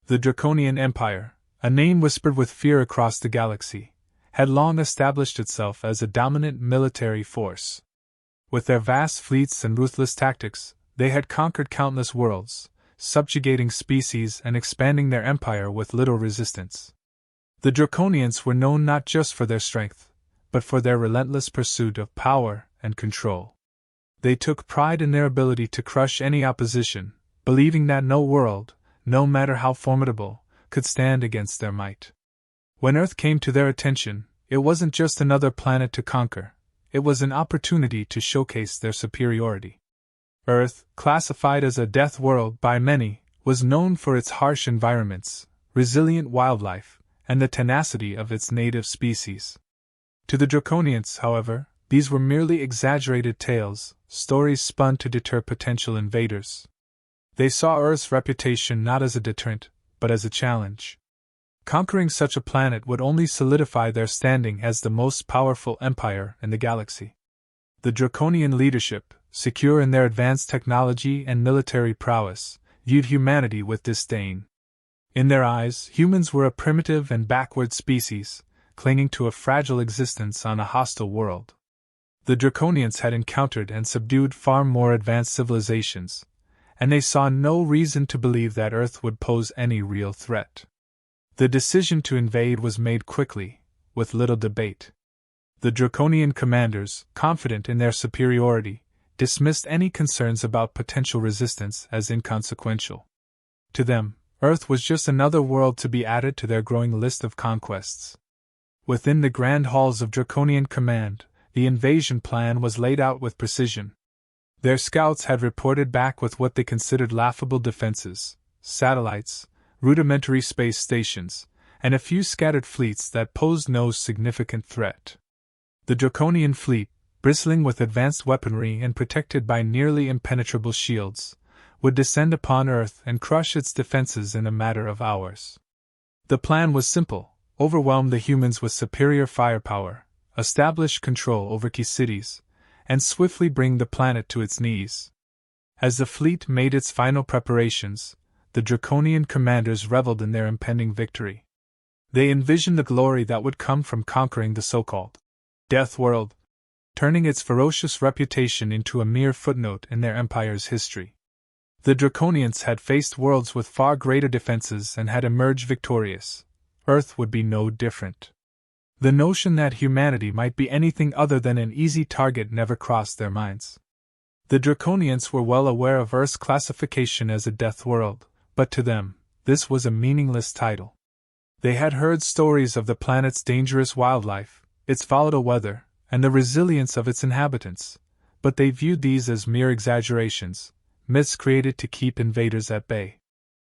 The Draconian Empire, a name whispered with fear across the galaxy, had long established itself as a dominant military force. With their vast fleets and ruthless tactics, they had conquered countless worlds, subjugating species and expanding their empire with little resistance. The Draconians were known not just for their strength, but for their relentless pursuit of power and control. They took pride in their ability to crush any opposition, believing that no world, no matter how formidable, could stand against their might. When Earth came to their attention, it wasn't just another planet to conquer, it was an opportunity to showcase their superiority. Earth, classified as a death world by many, was known for its harsh environments, resilient wildlife, and the tenacity of its native species. To the Draconians, however, these were merely exaggerated tales, stories spun to deter potential invaders. They saw Earth's reputation not as a deterrent, but as a challenge. Conquering such a planet would only solidify their standing as the most powerful empire in the galaxy. The Draconian leadership, secure in their advanced technology and military prowess, viewed humanity with disdain. In their eyes, humans were a primitive and backward species, clinging to a fragile existence on a hostile world. The Draconians had encountered and subdued far more advanced civilizations, and they saw no reason to believe that Earth would pose any real threat. The decision to invade was made quickly, with little debate. The Draconian commanders, confident in their superiority, dismissed any concerns about potential resistance as inconsequential. To them, Earth was just another world to be added to their growing list of conquests. Within the grand halls of Draconian command, the invasion plan was laid out with precision. Their scouts had reported back with what they considered laughable defenses, satellites, rudimentary space stations, and a few scattered fleets that posed no significant threat. The Draconian fleet, bristling with advanced weaponry and protected by nearly impenetrable shields, would descend upon Earth and crush its defenses in a matter of hours. The plan was simple: overwhelm the humans with superior firepower, establish control over key cities, and swiftly bring the planet to its knees. As the fleet made its final preparations, the Draconian commanders reveled in their impending victory. They envisioned the glory that would come from conquering the so-called Deathworld, turning its ferocious reputation into a mere footnote in their empire's history. The Draconians had faced worlds with far greater defenses and had emerged victorious. Earth would be no different. The notion that humanity might be anything other than an easy target never crossed their minds. The Draconians were well aware of Earth's classification as a death world, but to them, this was a meaningless title. They had heard stories of the planet's dangerous wildlife, its volatile weather, and the resilience of its inhabitants, but they viewed these as mere exaggerations, myths created to keep invaders at bay.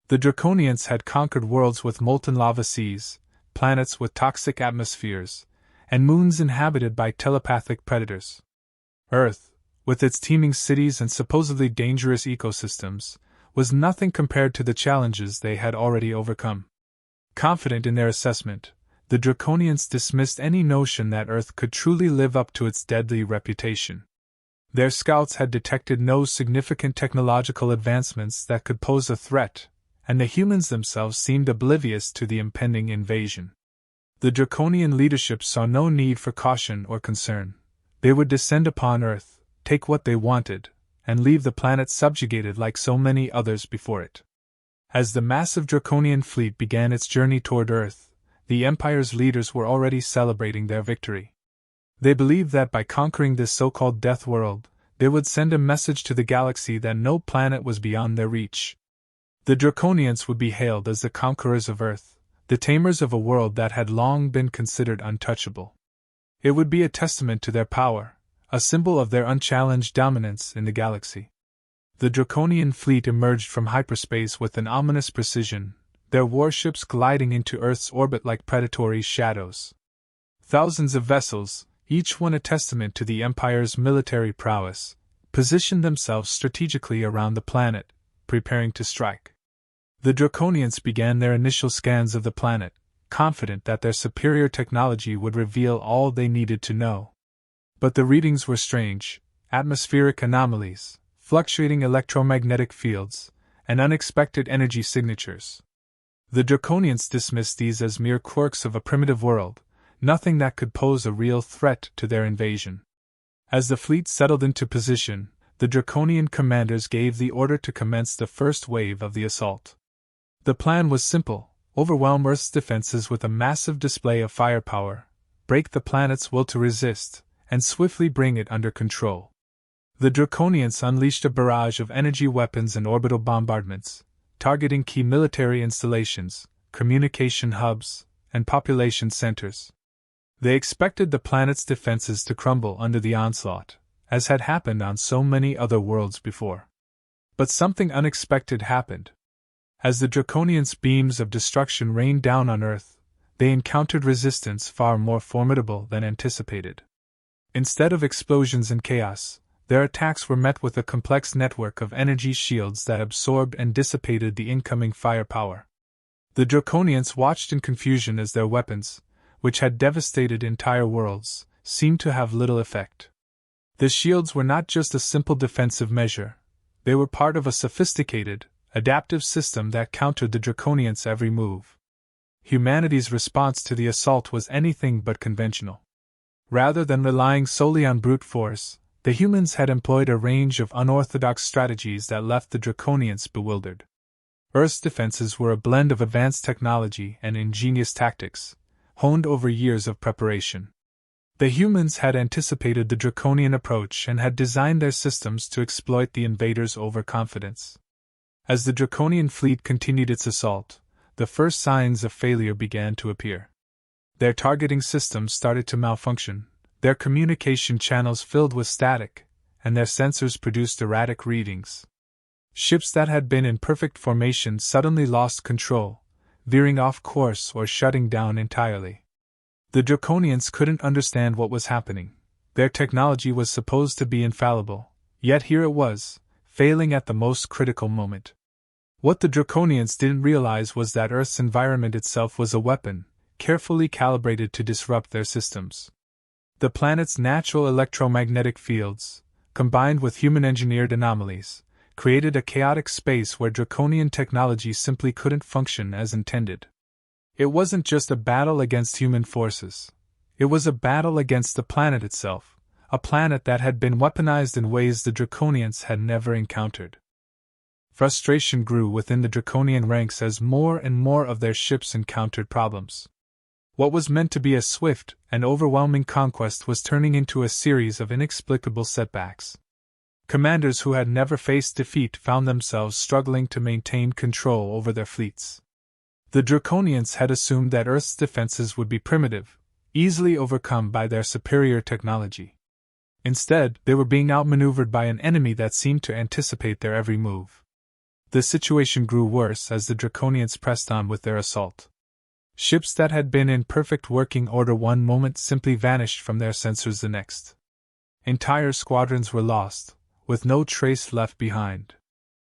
The Draconians had conquered worlds with molten lava seas, planets with toxic atmospheres, and moons inhabited by telepathic predators. Earth, with its teeming cities and supposedly dangerous ecosystems, was nothing compared to the challenges they had already overcome. Confident in their assessment, the Draconians dismissed any notion that Earth could truly live up to its deadly reputation. Their scouts had detected no significant technological advancements that could pose a threat, and the humans themselves seemed oblivious to the impending invasion. The Draconian leadership saw no need for caution or concern. They would descend upon Earth, take what they wanted, and leave the planet subjugated like so many others before it. As the massive Draconian fleet began its journey toward Earth, the Empire's leaders were already celebrating their victory. They believed that by conquering this so-called Death World, they would send a message to the galaxy that no planet was beyond their reach. The Draconians would be hailed as the conquerors of Earth, the tamers of a world that had long been considered untouchable. It would be a testament to their power, a symbol of their unchallenged dominance in the galaxy. The Draconian fleet emerged from hyperspace with an ominous precision, their warships gliding into Earth's orbit like predatory shadows. Thousands of vessels, each one a testament to the Empire's military prowess, positioned themselves strategically around the planet, preparing to strike. The Draconians began their initial scans of the planet, confident that their superior technology would reveal all they needed to know. But the readings were strange: atmospheric anomalies, fluctuating electromagnetic fields, and unexpected energy signatures. The Draconians dismissed these as mere quirks of a primitive world, nothing that could pose a real threat to their invasion. As the fleet settled into position, the Draconian commanders gave the order to commence the first wave of the assault. The plan was simple: overwhelm Earth's defenses with a massive display of firepower, break the planet's will to resist, and swiftly bring it under control. The Draconians unleashed a barrage of energy weapons and orbital bombardments, targeting key military installations, communication hubs, and population centers. They expected the planet's defenses to crumble under the onslaught, as had happened on so many other worlds before. But something unexpected happened. As the Draconians' beams of destruction rained down on Earth, they encountered resistance far more formidable than anticipated. Instead of explosions and chaos, their attacks were met with a complex network of energy shields that absorbed and dissipated the incoming firepower. The Draconians watched in confusion as their weapons, which had devastated entire worlds, seemed to have little effect. The shields were not just a simple defensive measure, they were part of a sophisticated, adaptive system that countered the Draconians' every move. Humanity's response to the assault was anything but conventional. Rather than relying solely on brute force, the humans had employed a range of unorthodox strategies that left the Draconians bewildered. Earth's defenses were a blend of advanced technology and ingenious tactics, honed over years of preparation. The humans had anticipated the Draconian approach and had designed their systems to exploit the invaders' overconfidence. As the Draconian fleet continued its assault, the first signs of failure began to appear. Their targeting systems started to malfunction, their communication channels filled with static, and their sensors produced erratic readings. Ships that had been in perfect formation suddenly lost control, veering off course or shutting down entirely. The Draconians couldn't understand what was happening. Their technology was supposed to be infallible, yet here it was, failing at the most critical moment. What the Draconians didn't realize was that Earth's environment itself was a weapon, carefully calibrated to disrupt their systems. The planet's natural electromagnetic fields, combined with human-engineered anomalies, created a chaotic space where Draconian technology simply couldn't function as intended. It wasn't just a battle against human forces. It was a battle against the planet itself, a planet that had been weaponized in ways the Draconians had never encountered. Frustration grew within the Draconian ranks as more and more of their ships encountered problems. What was meant to be a swift and overwhelming conquest was turning into a series of inexplicable setbacks. Commanders who had never faced defeat found themselves struggling to maintain control over their fleets. The Draconians had assumed that Earth's defenses would be primitive, easily overcome by their superior technology. Instead, they were being outmaneuvered by an enemy that seemed to anticipate their every move. The situation grew worse as the Draconians pressed on with their assault. Ships that had been in perfect working order one moment simply vanished from their sensors the next. Entire squadrons were lost, with no trace left behind.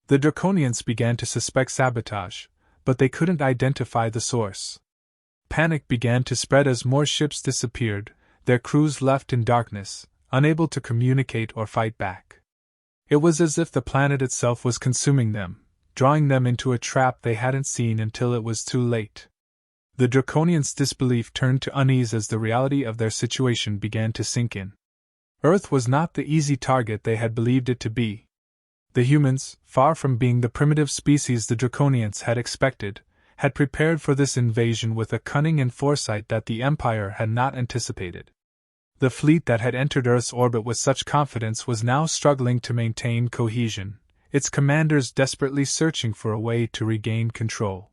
The Draconians began to suspect sabotage, but they couldn't identify the source. Panic began to spread as more ships disappeared, their crews left in darkness, unable to communicate or fight back. It was as if the planet itself was consuming them, drawing them into a trap they hadn't seen until it was too late. The Draconians' disbelief turned to unease as the reality of their situation began to sink in. Earth was not the easy target they had believed it to be. The humans, far from being the primitive species the Draconians had expected, had prepared for this invasion with a cunning and foresight that the Empire had not anticipated. The fleet that had entered Earth's orbit with such confidence was now struggling to maintain cohesion, its commanders desperately searching for a way to regain control.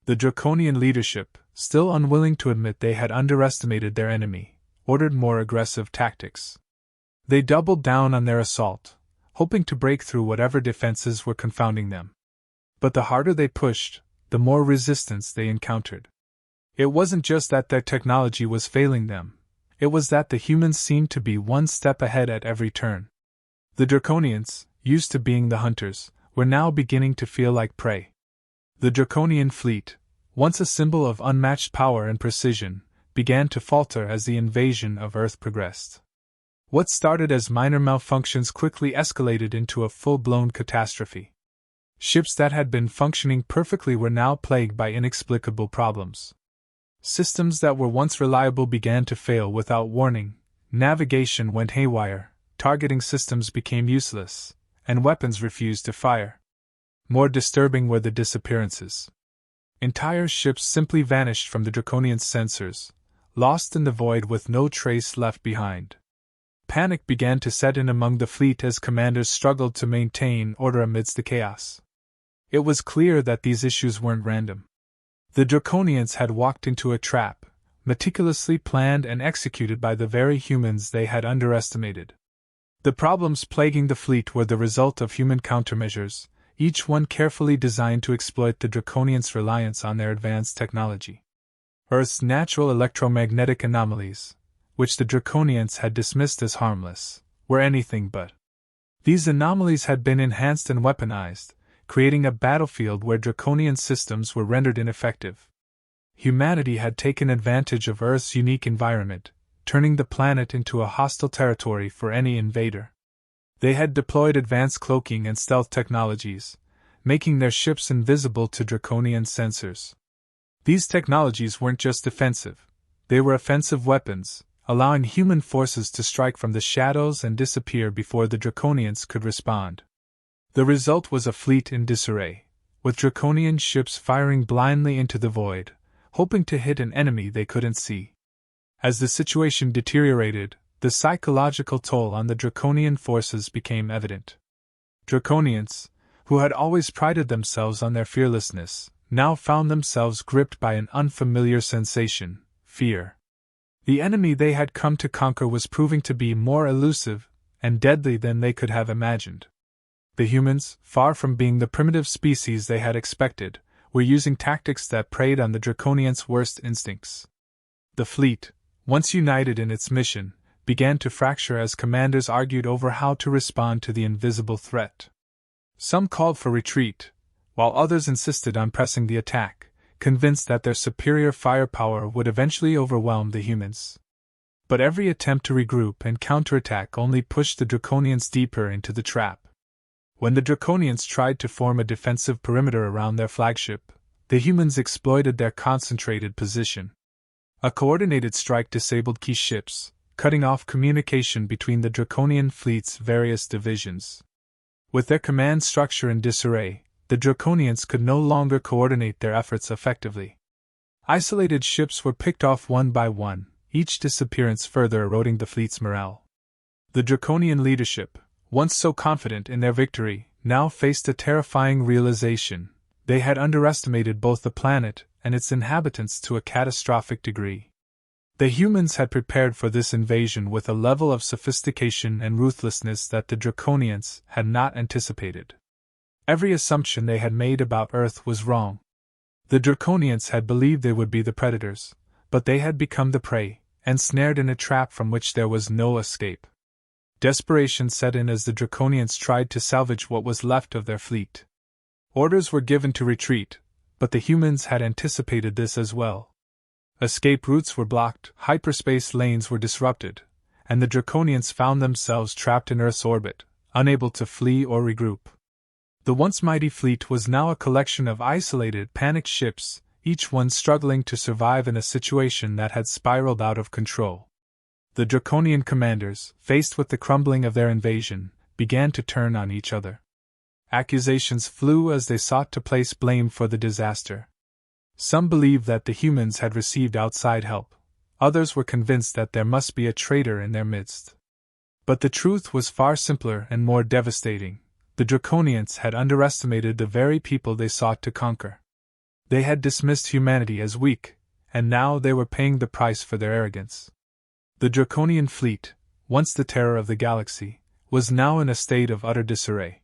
The Draconian leadership, still unwilling to admit they had underestimated their enemy, ordered more aggressive tactics. They doubled down on their assault, hoping to break through whatever defenses were confounding them. But the harder they pushed, the more resistance they encountered. It wasn't just that their technology was failing them, it was that the humans seemed to be one step ahead at every turn. The Draconians, used to being the hunters, were now beginning to feel like prey. The Draconian fleet, once a symbol of unmatched power and precision, began to falter as the invasion of Earth progressed. What started as minor malfunctions quickly escalated into a full-blown catastrophe. Ships that had been functioning perfectly were now plagued by inexplicable problems. Systems that were once reliable began to fail without warning, navigation went haywire, targeting systems became useless, and weapons refused to fire. More disturbing were the disappearances. Entire ships simply vanished from the Draconian sensors, lost in the void with no trace left behind. Panic began to set in among the fleet as commanders struggled to maintain order amidst the chaos. It was clear that these issues weren't random. The Draconians had walked into a trap, meticulously planned and executed by the very humans they had underestimated. The problems plaguing the fleet were the result of human countermeasures, each one carefully designed to exploit the Draconians' reliance on their advanced technology. Earth's natural electromagnetic anomalies, which the Draconians had dismissed as harmless, were anything but. These anomalies had been enhanced and weaponized, creating a battlefield where Draconian systems were rendered ineffective. Humanity had taken advantage of Earth's unique environment, turning the planet into a hostile territory for any invader. They had deployed advanced cloaking and stealth technologies, making their ships invisible to Draconian sensors. These technologies weren't just defensive, they were offensive weapons, allowing human forces to strike from the shadows and disappear before the Draconians could respond. The result was a fleet in disarray, with Draconian ships firing blindly into the void, hoping to hit an enemy they couldn't see. As the situation deteriorated, the psychological toll on the Draconian forces became evident. Draconians, who had always prided themselves on their fearlessness, now found themselves gripped by an unfamiliar sensation: fear. The enemy they had come to conquer was proving to be more elusive and deadly than they could have imagined. The humans, far from being the primitive species they had expected, were using tactics that preyed on the Draconians' worst instincts. The fleet, once united in its mission, began to fracture as commanders argued over how to respond to the invisible threat. Some called for retreat, while others insisted on pressing the attack, convinced that their superior firepower would eventually overwhelm the humans. But every attempt to regroup and counterattack only pushed the Draconians deeper into the trap. When the Draconians tried to form a defensive perimeter around their flagship, the humans exploited their concentrated position. A coordinated strike disabled key ships, cutting off communication between the Draconian fleet's various divisions. With their command structure in disarray, the Draconians could no longer coordinate their efforts effectively. Isolated ships were picked off one by one, each disappearance further eroding the fleet's morale. The Draconian leadership, once so confident in their victory, now faced a terrifying realization: they had underestimated both the planet and its inhabitants to a catastrophic degree. The humans had prepared for this invasion with a level of sophistication and ruthlessness that the Draconians had not anticipated. Every assumption they had made about Earth was wrong. The Draconians had believed they would be the predators, but they had become the prey, ensnared in a trap from which there was no escape. Desperation set in as the Draconians tried to salvage what was left of their fleet. Orders were given to retreat, but the humans had anticipated this as well. Escape routes were blocked, hyperspace lanes were disrupted, and the Draconians found themselves trapped in Earth's orbit, unable to flee or regroup. The once mighty fleet was now a collection of isolated, panicked ships, each one struggling to survive in a situation that had spiraled out of control. The Draconian commanders, faced with the crumbling of their invasion, began to turn on each other. Accusations flew as they sought to place blame for the disaster. Some believed that the humans had received outside help, others were convinced that there must be a traitor in their midst. But the truth was far simpler and more devastating: the Draconians had underestimated the very people they sought to conquer. They had dismissed humanity as weak, and now they were paying the price for their arrogance. The Draconian fleet, once the terror of the galaxy, was now in a state of utter disarray.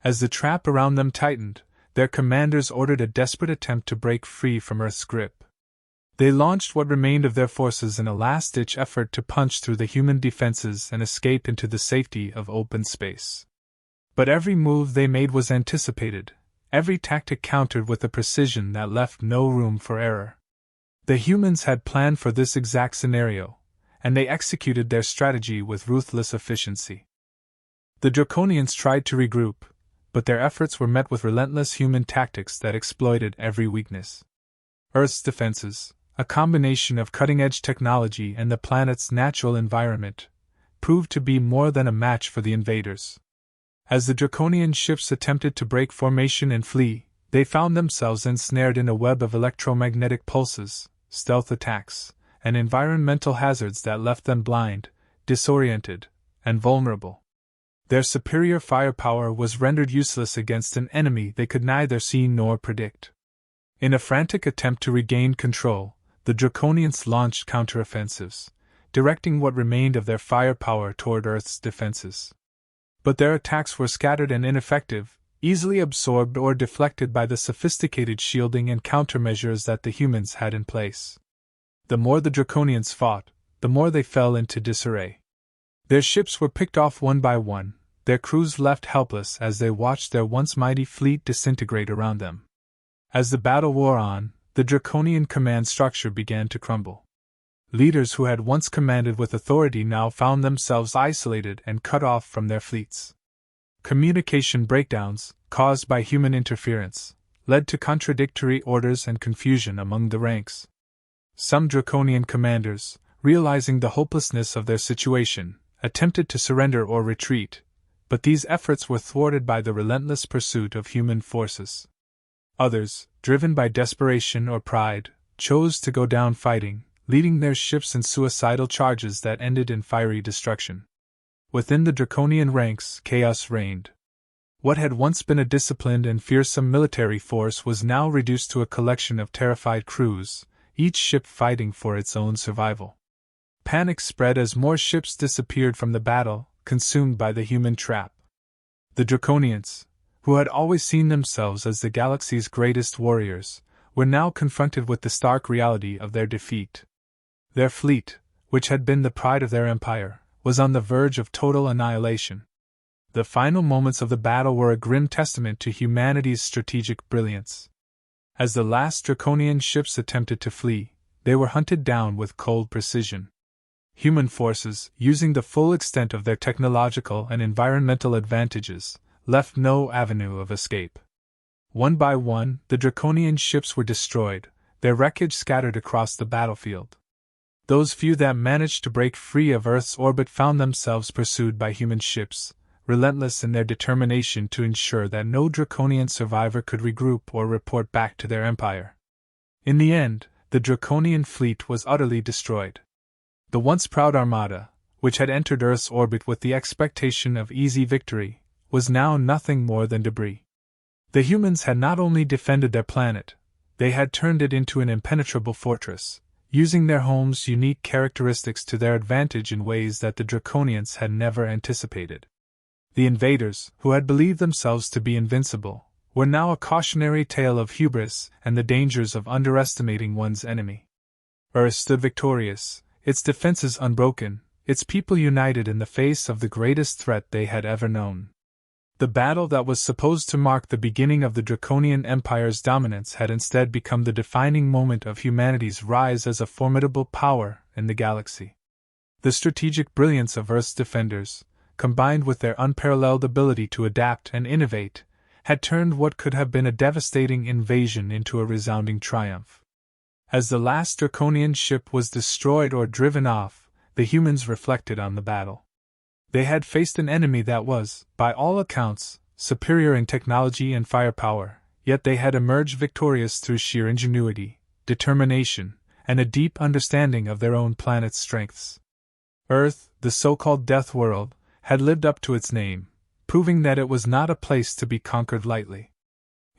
As the trap around them tightened, their commanders ordered a desperate attempt to break free from Earth's grip. They launched what remained of their forces in a last-ditch effort to punch through the human defenses and escape into the safety of open space. But every move they made was anticipated, every tactic countered with a precision that left no room for error. The humans had planned for this exact scenario, and they executed their strategy with ruthless efficiency. The Draconians tried to regroup, but their efforts were met with relentless human tactics that exploited every weakness. Earth's defenses, a combination of cutting-edge technology and the planet's natural environment, proved to be more than a match for the invaders. As the Draconian ships attempted to break formation and flee, they found themselves ensnared in a web of electromagnetic pulses, stealth attacks, and environmental hazards that left them blind, disoriented, and vulnerable. Their superior firepower was rendered useless against an enemy they could neither see nor predict. In a frantic attempt to regain control, the Draconians launched counteroffensives, directing what remained of their firepower toward Earth's defenses. But their attacks were scattered and ineffective, easily absorbed or deflected by the sophisticated shielding and countermeasures that the humans had in place. The more the Draconians fought, the more they fell into disarray. Their ships were picked off one by one, their crews left helpless as they watched their once mighty fleet disintegrate around them. As the battle wore on, the Draconian command structure began to crumble. Leaders who had once commanded with authority now found themselves isolated and cut off from their fleets. Communication breakdowns, caused by human interference, led to contradictory orders and confusion among the ranks. Some Draconian commanders, realizing the hopelessness of their situation, attempted to surrender or retreat, but these efforts were thwarted by the relentless pursuit of human forces. Others, driven by desperation or pride, chose to go down fighting, leading their ships in suicidal charges that ended in fiery destruction. Within the Draconian ranks, chaos reigned. What had once been a disciplined and fearsome military force was now reduced to a collection of terrified crews, each ship fighting for its own survival. Panic spread as more ships disappeared from the battle, consumed by the human trap. The Draconians, who had always seen themselves as the galaxy's greatest warriors, were now confronted with the stark reality of their defeat. Their fleet, which had been the pride of their empire, was on the verge of total annihilation. The final moments of the battle were a grim testament to humanity's strategic brilliance. As the last Draconian ships attempted to flee, they were hunted down with cold precision. Human forces, using the full extent of their technological and environmental advantages, left no avenue of escape. One by one, the Draconian ships were destroyed, their wreckage scattered across the battlefield. Those few that managed to break free of Earth's orbit found themselves pursued by human ships, relentless in their determination to ensure that no Draconian survivor could regroup or report back to their empire. In the end, the Draconian fleet was utterly destroyed. The once proud armada, which had entered Earth's orbit with the expectation of easy victory, was now nothing more than debris. The humans had not only defended their planet, they had turned it into an impenetrable fortress, using their home's unique characteristics to their advantage in ways that the Draconians had never anticipated. The invaders, who had believed themselves to be invincible, were now a cautionary tale of hubris and the dangers of underestimating one's enemy. Earth stood victorious, its defenses unbroken, its people united in the face of the greatest threat they had ever known. The battle that was supposed to mark the beginning of the Draconian Empire's dominance had instead become the defining moment of humanity's rise as a formidable power in the galaxy. The strategic brilliance of Earth's defenders, combined with their unparalleled ability to adapt and innovate, had turned what could have been a devastating invasion into a resounding triumph. As the last Draconian ship was destroyed or driven off, the humans reflected on the battle. They had faced an enemy that was, by all accounts, superior in technology and firepower, yet they had emerged victorious through sheer ingenuity, determination, and a deep understanding of their own planet's strengths. Earth, the so-called Deathworld, had lived up to its name, proving that it was not a place to be conquered lightly.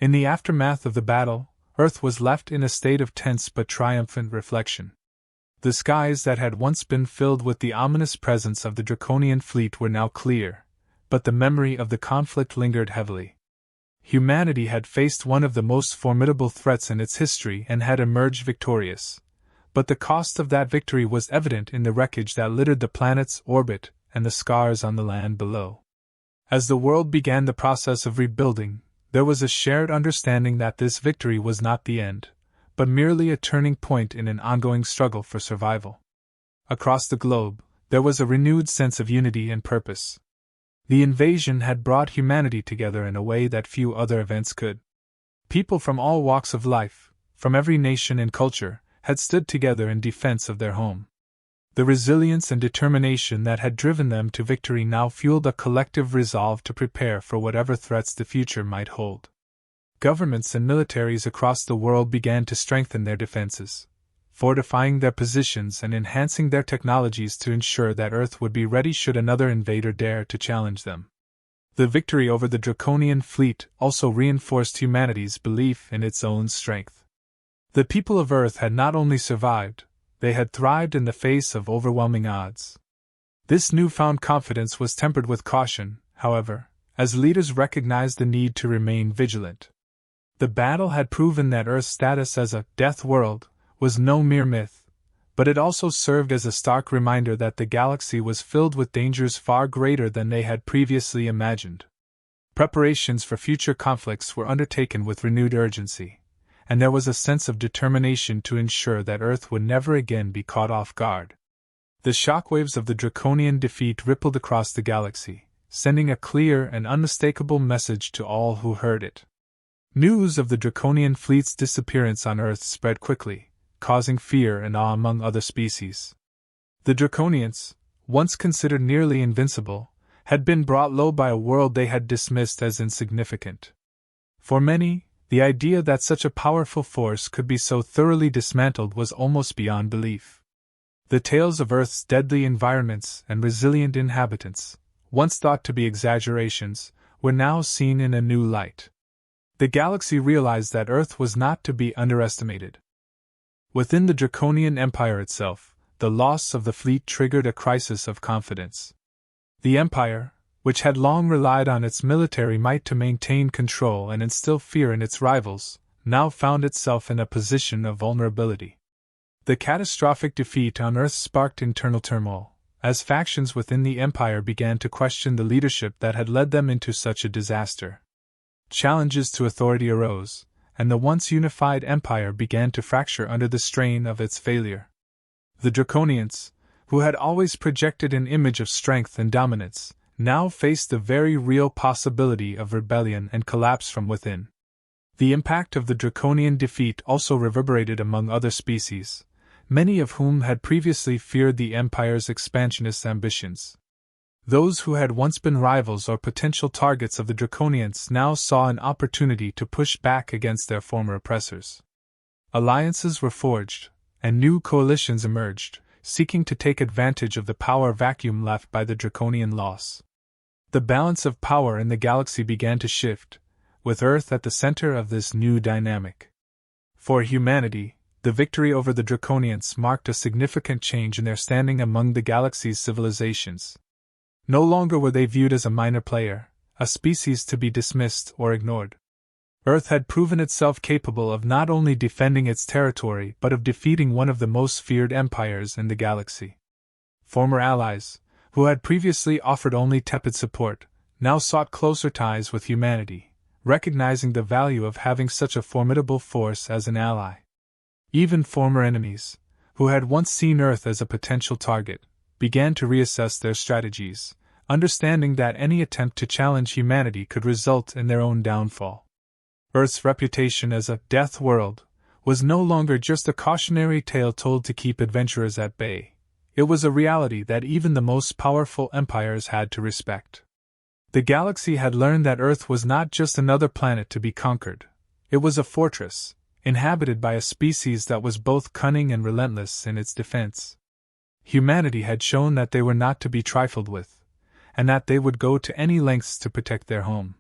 In the aftermath of the battle, Earth was left in a state of tense but triumphant reflection. The skies that had once been filled with the ominous presence of the Draconian fleet were now clear, but the memory of the conflict lingered heavily. Humanity had faced one of the most formidable threats in its history and had emerged victorious, but the cost of that victory was evident in the wreckage that littered the planet's orbit and the scars on the land below. As the world began the process of rebuilding, there was a shared understanding that this victory was not the end, but merely a turning point in an ongoing struggle for survival. Across the globe, there was a renewed sense of unity and purpose. The invasion had brought humanity together in a way that few other events could. People from all walks of life, from every nation and culture, had stood together in defense of their home. The resilience and determination that had driven them to victory now fueled a collective resolve to prepare for whatever threats the future might hold. Governments and militaries across the world began to strengthen their defenses, fortifying their positions and enhancing their technologies to ensure that Earth would be ready should another invader dare to challenge them. The victory over the Draconian fleet also reinforced humanity's belief in its own strength. The people of Earth had not only survived, they had thrived in the face of overwhelming odds. This newfound confidence was tempered with caution, however, as leaders recognized the need to remain vigilant. The battle had proven that Earth's status as a death world was no mere myth, but it also served as a stark reminder that the galaxy was filled with dangers far greater than they had previously imagined. Preparations for future conflicts were undertaken with renewed urgency, and there was a sense of determination to ensure that Earth would never again be caught off guard. The shockwaves of the Draconian defeat rippled across the galaxy, sending a clear and unmistakable message to all who heard it. News of the Draconian fleet's disappearance on Earth spread quickly, causing fear and awe among other species. The Draconians, once considered nearly invincible, had been brought low by a world they had dismissed as insignificant. For many, the idea that such a powerful force could be so thoroughly dismantled was almost beyond belief. The tales of Earth's deadly environments and resilient inhabitants, once thought to be exaggerations, were now seen in a new light. The galaxy realized that Earth was not to be underestimated. Within the Draconian Empire itself, the loss of the fleet triggered a crisis of confidence. The Empire, which had long relied on its military might to maintain control and instill fear in its rivals, now found itself in a position of vulnerability. The catastrophic defeat on Earth sparked internal turmoil, as factions within the Empire began to question the leadership that had led them into such a disaster. Challenges to authority arose, and the once unified Empire began to fracture under the strain of its failure. The Draconians, who had always projected an image of strength and dominance, now faced the very real possibility of rebellion and collapse from within. The impact of the Draconian defeat also reverberated among other species, many of whom had previously feared the Empire's expansionist ambitions. Those who had once been rivals or potential targets of the Draconians now saw an opportunity to push back against their former oppressors. Alliances were forged, and new coalitions emerged, seeking to take advantage of the power vacuum left by the Draconian loss. The balance of power in the galaxy began to shift, with Earth at the center of this new dynamic. For humanity, the victory over the Draconians marked a significant change in their standing among the galaxy's civilizations. No longer were they viewed as a minor player, a species to be dismissed or ignored. Earth had proven itself capable of not only defending its territory but of defeating one of the most feared empires in the galaxy. Former allies, who had previously offered only tepid support, now sought closer ties with humanity, recognizing the value of having such a formidable force as an ally. Even former enemies, who had once seen Earth as a potential target, began to reassess their strategies, understanding that any attempt to challenge humanity could result in their own downfall. Earth's reputation as a death world was no longer just a cautionary tale told to keep adventurers at bay. It was a reality that even the most powerful empires had to respect. The galaxy had learned that Earth was not just another planet to be conquered. It was a fortress, inhabited by a species that was both cunning and relentless in its defense. Humanity had shown that they were not to be trifled with, and that they would go to any lengths to protect their home.